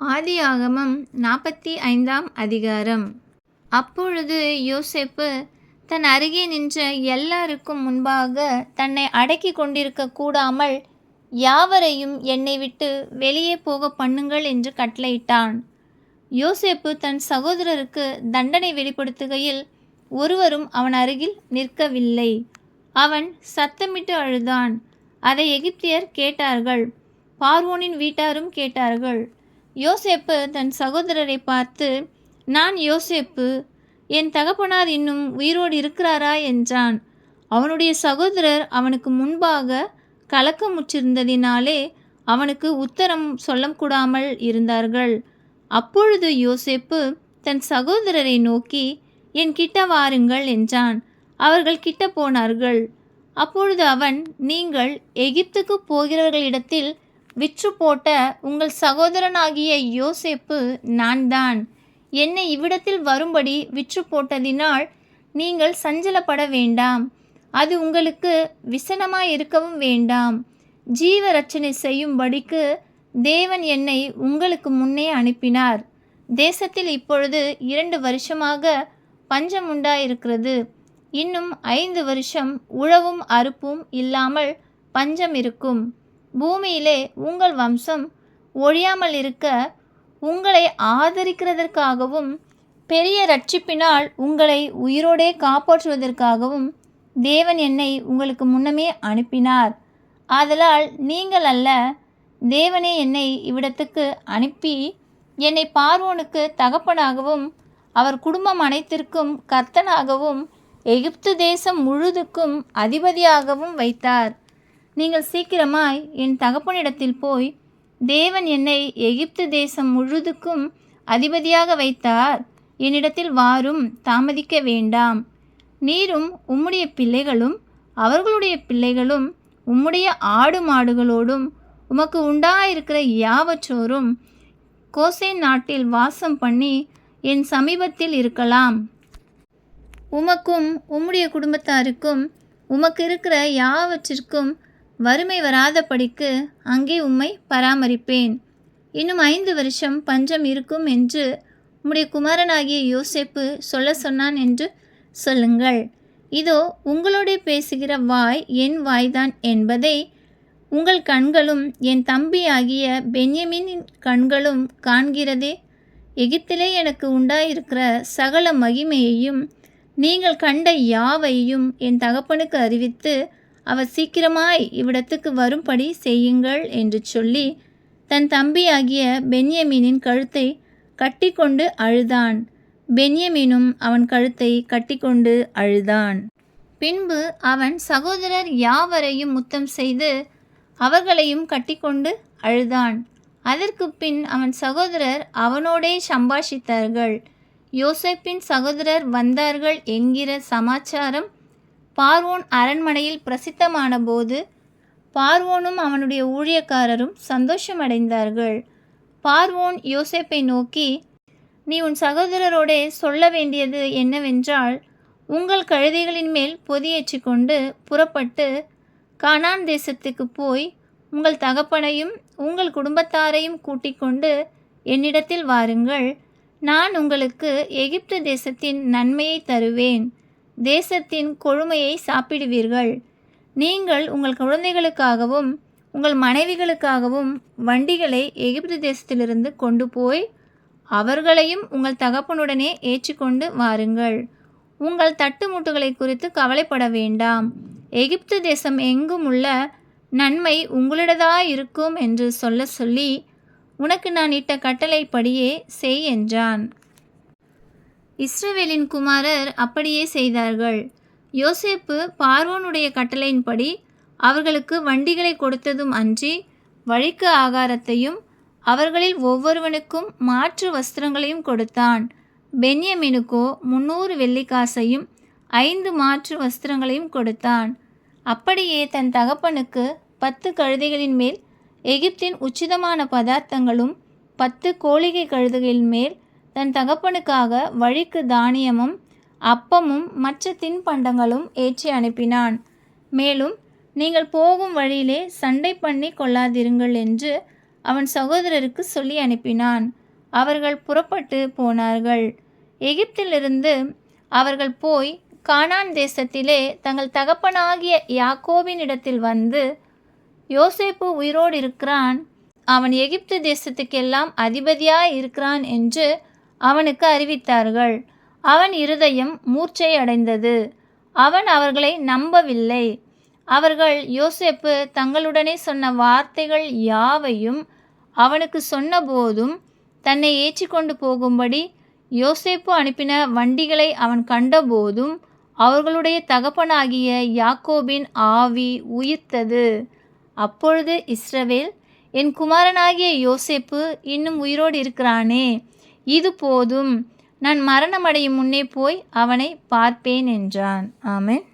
ஆதியாகமம் 45ஆம் அதிகாரம். அப்பொழுது யோசேப்பு தன் அருகே நின்ற எல்லாருக்கும் முன்பாக தன்னை அடக்கிக் கொண்டிருக்க கூடாமல் யாவரையும் என்னை விட்டு வெளியே போக பண்ணுங்கள் என்று கட்டளையிட்டான். யோசேப்பு தன் சகோதரருக்கு தண்டனை வெளிப்படுத்துகையில் ஒருவரும் அவன் அருகில் நிற்கவில்லை. அவன் சத்தமிட்டு அழுதான். அதை எகிப்தியர் கேட்டார்கள், பார்வோனின் வீட்டாரும் கேட்டார்கள். யோசேப்பு தன் சகோதரரை பார்த்து, நான் யோசேப்பு, என் தகப்பனார் இன்னும் உயிரோடு இருக்கிறாரா என்றான். அவனுடைய சகோதரர் அவனுக்கு முன்பாக கலக்கமுற்றிருந்ததினாலே அவனுக்கு உத்தரம் சொல்லக்கூடாமல் இருந்தார்கள். அப்பொழுது யோசேப்பு தன் சகோதரரை நோக்கி, என் கிட்ட வாருங்கள் என்றான். அவர்கள் கிட்ட போனார்கள். அப்பொழுது அவன், நீங்கள் எகிப்துக்கு போகிறவர்களிடத்தில் விற்று போட்ட உங்கள் சகோதரனாகிய யோசேப்பு நான்தான். என்னை இவ்விடத்தில் வரும்படி விற்று போட்டதினால் நீங்கள் சஞ்சலப்பட வேண்டாம். அது உங்களுக்கு விசனமாயிருக்கவும் வேண்டாம். ஜீவ ரட்சணை செய்யும்படிக்கு தேவன் என்னை உங்களுக்கு முன்னே அனுப்பினார். தேசத்தில் இப்பொழுது 2 வருஷமாக பஞ்சம் உண்டாயிருக்கிறது. இன்னும் 5 வருஷம் உழவும் அறுப்பும் இல்லாமல் பஞ்சம் இருக்கும். பூமியிலே உங்கள் வம்சம் ஒழியாமல் இருக்க உங்களை ஆதரிக்கிறதற்காகவும் பெரிய இரட்சிப்பினால் உங்களை உயிரோடே காப்பாற்றுவதற்காகவும் தேவன் என்னை உங்களுக்கு முன்னமே அனுப்பினார். ஆதலால் நீங்கள் அல்ல, தேவனே என்னை இவ்விடத்துக்கு அனுப்பி என்னை பார்வோனுக்கு தகப்பனாகவும் அவர் குடும்பம் அனைத்திற்கும் கர்த்தனாகவும் எகிப்து தேசம் முழுதுக்கும் அதிபதியாகவும் வைத்தார். நீங்கள் சீக்கிரமாய் என் தகப்பனிடத்தில் போய், தேவன் என்னை எகிப்து தேசம் முழுதுக்கும் அதிபதியாக வைத்தார், என்னிடத்தில் வாரும், தாமதிக்க வேண்டாம். நீரும் உம்முடைய பிள்ளைகளும் அவர்களுடைய பிள்ளைகளும் உம்முடைய ஆடு மாடுகளோடும் உமக்கு உண்டாயிருக்கிற யாவற்றோரும் கோசேன் நாட்டில் வாசம் பண்ணி என் சமீபத்தில் இருக்கலாம். உமக்கும் உம்முடைய குடும்பத்தாருக்கும் உமக்கு இருக்கிற யாவற்றிற்கும் வறுமை வராதபடிக்கு அங்கே உம்மை பராமரிப்பேன். இன்னும் 5 வருஷம் பஞ்சம் இருக்கும் என்று உம்முடைய குமாரனாகிய யோசேப்பு சொல்ல சொன்னான் என்று சொல்லுங்கள். இதோ உங்களோடே பேசுகிற வாய் என் வாய்தான் என்பதை உங்கள் கண்களும் என் தம்பியாகிய பென்யமீனின் கண்களும் காண்கிறதே. எகிப்திலே எனக்கு உண்டாயிருக்கிற சகல மகிமையையும் நீங்கள் கண்ட யாவையும் என் தகப்பனுக்கு அறிவித்து அவர் சீக்கிரமாய் இவ்விடத்துக்கு வரும்படி செய்யுங்கள் என்று சொல்லி தன் தம்பியாகிய பென்யமீனின் கழுத்தை கட்டிக்கொண்டு அழுதான். பென்யமீனும் அவன் கழுத்தை கட்டிக்கொண்டு அழுதான். பின்பு அவன் சகோதரர் யாவரையும் முத்தம் செய்து அவர்களையும் கட்டிக்கொண்டு அழுதான். அதற்கு பின் அவன் சகோதரர் அவனோடே சம்பாஷித்தார்கள். யோசேப்பின் சகோதரர் வந்தார்கள் என்கிற சமாச்சாரம் பார்வோன் அரண்மனையில் பிரசித்தமான போது பார்வோனும் அவனுடைய ஊழியக்காரரும் சந்தோஷமடைந்தார்கள். பார்வோன் யோசேப்பை நோக்கி, நீ உன் சகோதரரோடே சொல்ல வேண்டியது என்னவென்றால், உங்கள் கழுதைகளின் மேல் பொதியேற்றி கொண்டு புறப்பட்டு கானான் தேசத்துக்கு போய் உங்கள் தகப்பனையும் உங்கள் குடும்பத்தாரையும் கூட்டிக் கொண்டு என்னிடத்தில் வாருங்கள். நான் உங்களுக்கு எகிப்து தேசத்தின் நன்மையை தருவேன். தேசத்தின் கொழுமையை சாப்பிடுவீர்கள். நீங்கள் உங்கள் குழந்தைகளுக்காகவும் உங்கள் மனைவிகளுக்காகவும் வண்டிகளை எகிப்து தேசத்திலிருந்து கொண்டு போய் அவர்களையும் உங்கள் தகப்பனுடனே ஏற்றிக்கொண்டு வாருங்கள். உங்கள் தட்டுமுட்டுகளை குறித்து கவலைப்பட வேண்டாம். எகிப்து தேசம் எங்கும் உள்ள நன்மை உங்களிடதாயிருக்கும் என்று சொல்லி, உனக்கு நான் இட்ட கட்டளைப்படியே செய் என்றான். இஸ்ரவேலின் குமாரர் அப்படியே செய்தார்கள். யோசேப்பு பார்வோனுடைய கட்டளையின்படி அவர்களுக்கு வண்டிகளை கொடுத்ததும் அன்றி வழிக்கு ஆகாரத்தையும் அவர்களில் ஒவ்வொருவனுக்கும் மாற்று வஸ்திரங்களையும் கொடுத்தான். பென்யமீனுக்கோ 300 வெள்ளிக்காசையும் 5 மாற்று வஸ்திரங்களையும் கொடுத்தான். அப்படியே தன் தகப்பனுக்கு 10 கழுதைகளின் மேல் எகிப்தின் உச்சிதமான பதார்த்தங்களும் 10 கோழிகை கழுதைகளின் மேல் தன் தகப்பனுக்காக வழிக்கு தானியமும் அப்பமும் மற்ற தின்பண்டங்களும் ஏற்றி அனுப்பினான். மேலும், நீங்கள் போகும் வழியிலே சண்டை பண்ணி கொள்ளாதிருங்கள் என்று அவன் சகோதரருக்கு சொல்லி அனுப்பினான். அவர்கள் புறப்பட்டு போனார்கள். எகிப்திலிருந்து அவர்கள் போய் கானான் தேசத்திலே தங்கள் தகப்பனாகிய யாக்கோபினிடத்தில் வந்து, யோசேப்பு உயிரோடு இருக்கிறான், அவன் எகிப்து தேசத்துக்கெல்லாம் அதிபதியாய் இருக்கிறான் என்று அவனுக்கு அறிவித்தார்கள். அவன் இருதயம் மூர்ச்சை அடைந்தது. அவன் அவர்களை நம்பவில்லை. அவர்கள் யோசேப்பு தங்களுடனே சொன்ன வார்த்தைகள் யாவையும் அவனுக்கு சொன்னபோதும் தன்னை ஏற்றிக்கொண்டு போகும்படி யோசேப்பு அனுப்பின வண்டிகளை அவன் கண்டபோதும் அவர்களுடைய தகப்பனாகிய யாக்கோபின் ஆவி உயிர்த்தது. அப்பொழுது இஸ்ரவேல், என் குமாரனாகிய யோசேப்பு இன்னும் உயிரோடு இருக்கிறானே, இது போதும், நான் மரணமடையும் முன்னே போய் அவனை பார்ப்பேன் என்றான். ஆமென்.